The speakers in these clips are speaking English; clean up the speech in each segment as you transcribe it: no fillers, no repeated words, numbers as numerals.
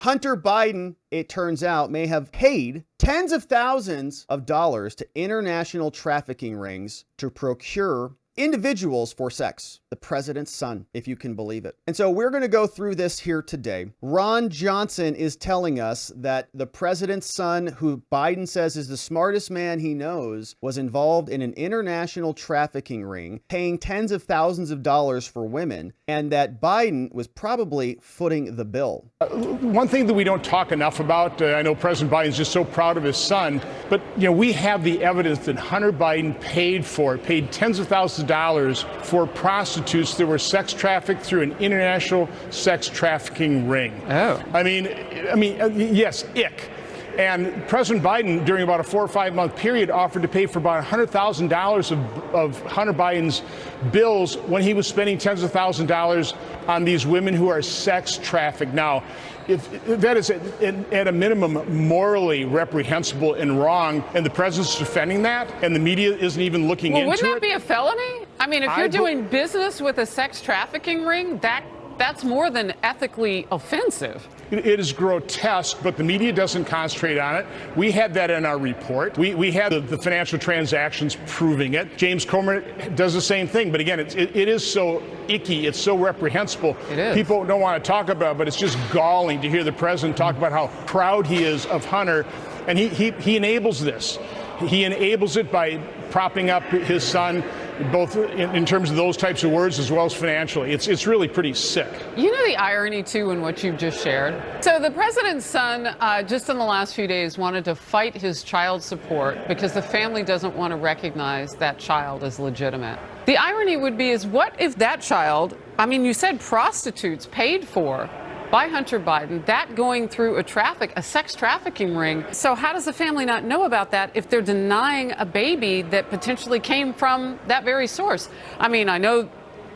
Hunter Biden, it turns out, may have paid tens of thousands of dollars to international trafficking rings to procure individuals for sex. The president's son, if you can believe it. And so we're going to go through this here today. Ron Johnson is telling us that the president's son, who Biden says is the smartest man he knows, was involved in an international trafficking ring, paying tens of thousands of dollars for women, and that Biden was probably footing the bill. One thing that we don't talk enough about, I know President Biden's just so proud of his son, but we have the evidence that Hunter Biden paid tens of thousands of dollars for prostitutes that were sex trafficked through an international sex trafficking ring. Oh. I mean, yes, ick. And President Biden, during about a 4 or 5 month period, offered to pay for about $100,000 of Hunter Biden's bills when he was spending tens of thousands of dollars on these women who are sex trafficked. Now, if that is at a minimum morally reprehensible and wrong, and the president's defending that, and the media isn't even looking into it. Wouldn't that be a felony? I mean, if you're doing business with a sex trafficking ring, that's more than ethically offensive. It is grotesque, but the media doesn't concentrate on it. We had that in our report. We had the financial transactions proving it. James Comer does the same thing. But again, it is so icky. It's so reprehensible. It is. People don't want to talk about it, but it's just galling to hear the president talk about how proud he is of Hunter. And he enables this. He enables it by propping up his son, both in terms of those types of words as well as financially. It's really pretty sick. You know the irony, too, in what you've just shared? So the president's son, just in the last few days, wanted to fight his child support because the family doesn't want to recognize that child as legitimate. The irony would be is what if that child, I mean, you said prostitutes paid for by Hunter Biden, that going through a sex trafficking ring. So how does the family not know about that if they're denying a baby that potentially came from that very source? I mean, I know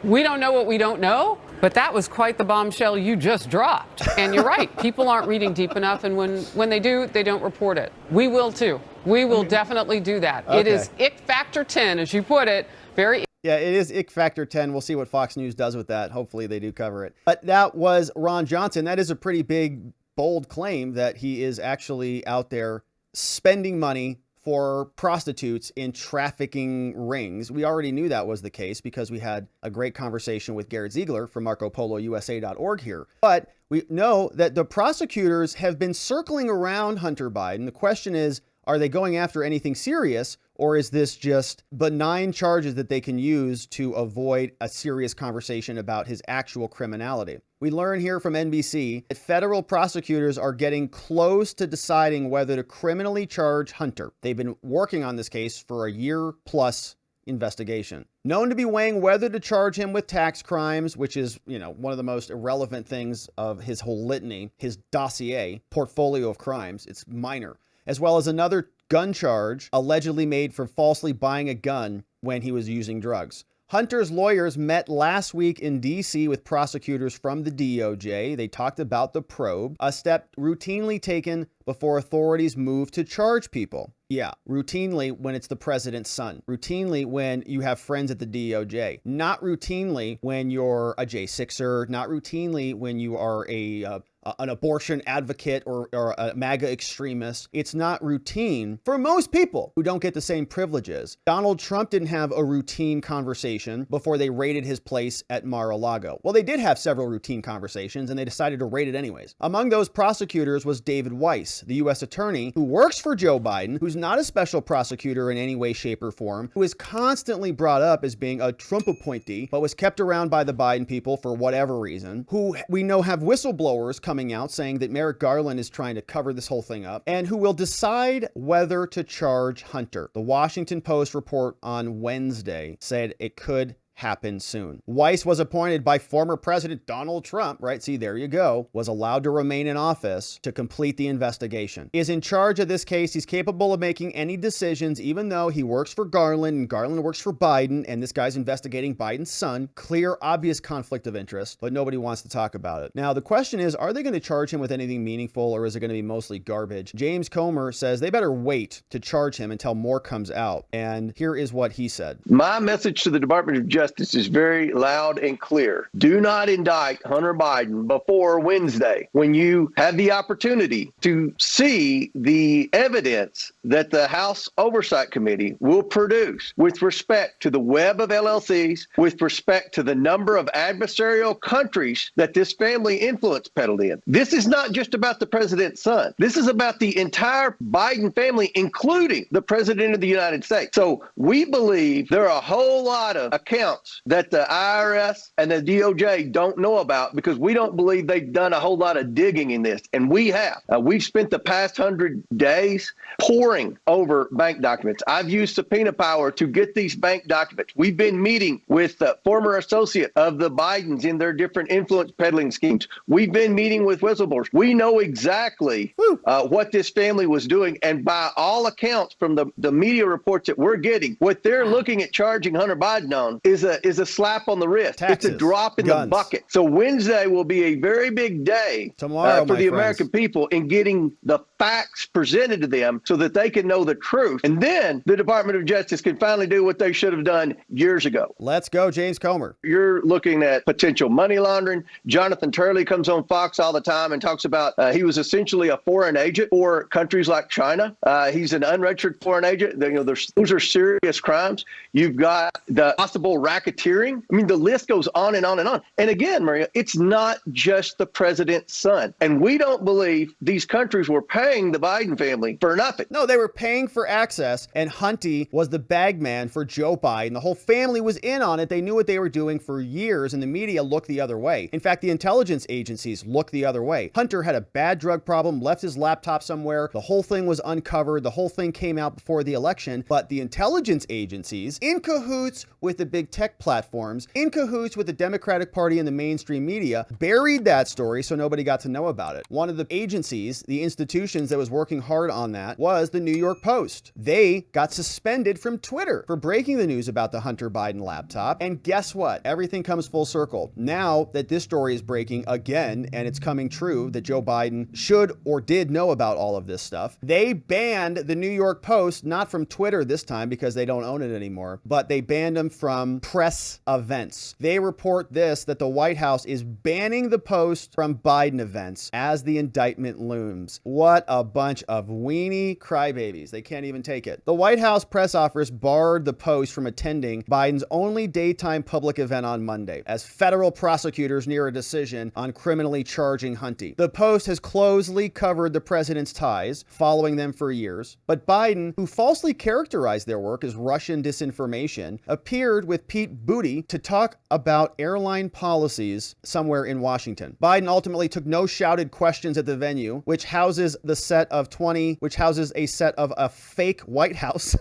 we don't know what we don't know, but that was quite the bombshell you just dropped. And you're right, people aren't reading deep enough, and when they do, they don't report it. We will too. We will definitely do that. Okay. It is ick factor 10, as you put it, very. Yeah, it is ick factor 10. We'll see what Fox News does with that. Hopefully they do cover it. But that was Ron Johnson. That is a pretty big, bold claim that he is actually out there spending money for prostitutes in trafficking rings. We already knew that was the case because we had a great conversation with Garrett Ziegler from MarcoPoloUSA.org here. But we know that the prosecutors have been circling around Hunter Biden. The question is, are they going after anything serious, or is this just benign charges that they can use to avoid a serious conversation about his actual criminality? We learn here from NBC that federal prosecutors are getting close to deciding whether to criminally charge Hunter. They've been working on this case for a year-plus investigation. Known to be weighing whether to charge him with tax crimes, which is, one of the most irrelevant things of his whole litany, his dossier, portfolio of crimes. It's minor. As well as another gun charge allegedly made for falsely buying a gun when he was using drugs. Hunter's lawyers met last week in D.C. with prosecutors from the DOJ. They talked about the probe, a step routinely taken before authorities move to charge people. Yeah, routinely when it's the president's son. Routinely when you have friends at the DOJ. Not routinely when you're a J6er. Not routinely when you are an abortion advocate or a MAGA extremist. It's not routine for most people who don't get the same privileges. Donald Trump didn't have a routine conversation before they raided his place at Mar-a-Lago. Well, they did have several routine conversations, and they decided to raid it anyways. Among those prosecutors was David Weiss, the U.S. attorney who works for Joe Biden, who's not a special prosecutor in any way, shape, or form, who is constantly brought up as being a Trump appointee, but was kept around by the Biden people for whatever reason, who we know have whistleblowers coming out saying that Merrick Garland is trying to cover this whole thing up, and who will decide whether to charge Hunter. The Washington Post report on Wednesday said it could happen soon. Weiss was appointed by former President Donald Trump, right? See, there you go. Was allowed to remain in office to complete the investigation. He is in charge of this case. He's capable of making any decisions, even though he works for Garland and Garland works for Biden, and this guy's investigating Biden's son. Clear, obvious conflict of interest, but nobody wants to talk about it. Now, the question is, are they going to charge him with anything meaningful, or is it going to be mostly garbage? James Comer says they better wait to charge him until more comes out. And here is what he said. My message to the Department of Justice Justice is very loud and clear. Do not indict Hunter Biden before Wednesday, when you have the opportunity to see the evidence that the House Oversight Committee will produce with respect to the web of LLCs, with respect to the number of adversarial countries that this family influence peddled in. This is not just about the president's son. This is about the entire Biden family, including the president of the United States. So we believe there are a whole lot of accounts that the IRS and the DOJ don't know about, because we don't believe they've done a whole lot of digging in this. And we have. We've spent the past 100 days poring over bank documents. I've used subpoena power to get these bank documents. We've been meeting with the former associate of the Bidens in their different influence peddling schemes. We've been meeting with whistleblowers. We know exactly what this family was doing. And by all accounts, from the media reports that we're getting, what they're looking at charging Hunter Biden on is a slap on the wrist. Taxes, it's a drop in the bucket. So Wednesday will be a very big day tomorrow for the American people in getting the facts presented to them so that they can know the truth. And then the Department of Justice can finally do what they should have done years ago. Let's go, James Comer. You're looking at potential money laundering. Jonathan Turley comes on Fox all the time and talks about he was essentially a foreign agent for countries like China. He's an unregistered foreign agent. Those are serious crimes. You've got the possible racketeering. I mean, the list goes on and on and on. And again, Maria, it's not just the president's son. And we don't believe these countries were paying the Biden family for nothing. No, they were paying for access, and Hunty was the bag man for Joe Biden. The whole family was in on it. They knew what they were doing for years, and the media looked the other way. In fact, the intelligence agencies looked the other way. Hunter had a bad drug problem, left his laptop somewhere. The whole thing was uncovered. The whole thing came out before the election. But the intelligence agencies, in cahoots with the big tech platforms, in cahoots with the Democratic Party and the mainstream media, buried that story so nobody got to know about it. One of the agencies, the institutions that was working hard on that, was the New York Post. They got suspended from Twitter for breaking the news about the Hunter Biden laptop. And guess what? Everything comes full circle. Now that this story is breaking again, and it's coming true that Joe Biden should or did know about all of this stuff, they banned the New York Post, not from Twitter this time because they don't own it anymore, but they banned them from press events. They report this, that the White House is banning the Post from Biden events as the indictment looms. What a bunch of weenie crybabies. They can't even take it. The White House press office barred the Post from attending Biden's only daytime public event on Monday as federal prosecutors near a decision on criminally charging Hunty. The Post has closely covered the president's ties, following them for years, but Biden, who falsely characterized their work as Russian disinformation, appeared with Pete Buttigieg to talk about airline policies somewhere in Washington. Biden ultimately took no shouted questions at the venue, which houses a set of a fake White House.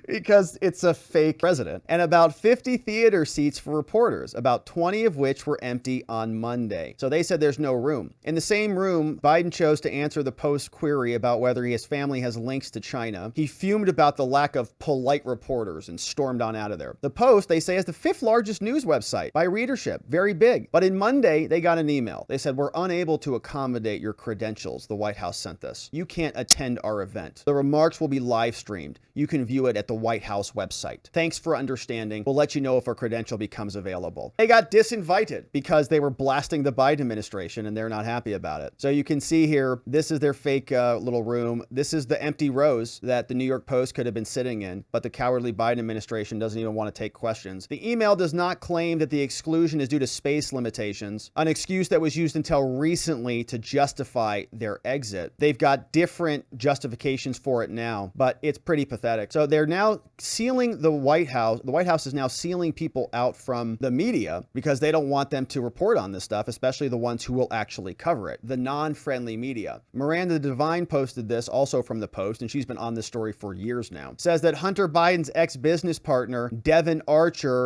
Because it's a fake president, and about 50 theater seats for reporters, about 20 of which were empty on Monday. So they said there's no room. In the same room, Biden chose to answer the Post query about whether his family has links to China. He fumed about the lack of polite reporters and stormed on out of there. The Post, they say, is the 5th largest news website by readership. Very big. But in Monday, they got an email. They said, "We're unable to accommodate your credentials. The White House sent this. You can't attend our event. The remarks will be live streamed. You can view it at the White House website. Thanks for understanding. We'll let you know if a credential becomes available." They got disinvited because they were blasting the Biden administration, and they're not happy about it. So you can see here, this is their fake little room. This is the empty rows that the New York Post could have been sitting in, but the cowardly Biden administration doesn't even want to take questions. The email does not claim that the exclusion is due to space limitations, an excuse that was used until recently to justify their exit. They've got different justifications for it now, but it's pretty pathetic. So they're now sealing the White House. The White House is now sealing people out from the media because they don't want them to report on this stuff, especially the ones who will actually cover it, the non-friendly media. Miranda Devine posted this also from the Post, and she's been on this story for years now. Says that Hunter Biden's ex-business partner, Devon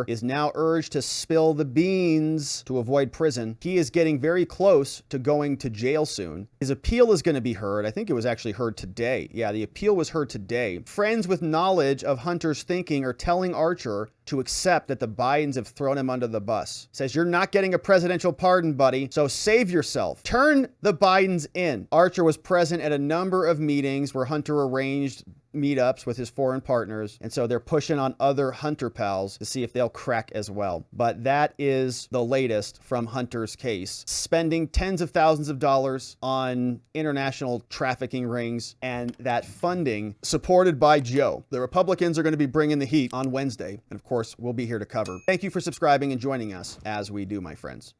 is now urged to spill the beans to avoid prison. He is getting very close to going to jail soon. His appeal is going to be heard. I think it was actually heard today. Yeah, the appeal was heard today. Friends with knowledge of Hunter's thinking are telling Archer to accept that the Bidens have thrown him under the bus. Says, you're not getting a presidential pardon, buddy, so save yourself. Turn the Bidens in. Archer was present at a number of meetings where Hunter arranged meetups with his foreign partners, and so they're pushing on other Hunter pals to see if they'll crack as well. But that is the latest from Hunter's case. Spending tens of thousands of dollars on international trafficking rings, and that funding supported by Joe. The Republicans are going to be bringing the heat on Wednesday, and of course, we'll be here to cover. Thank you for subscribing and joining us as we do, my friends.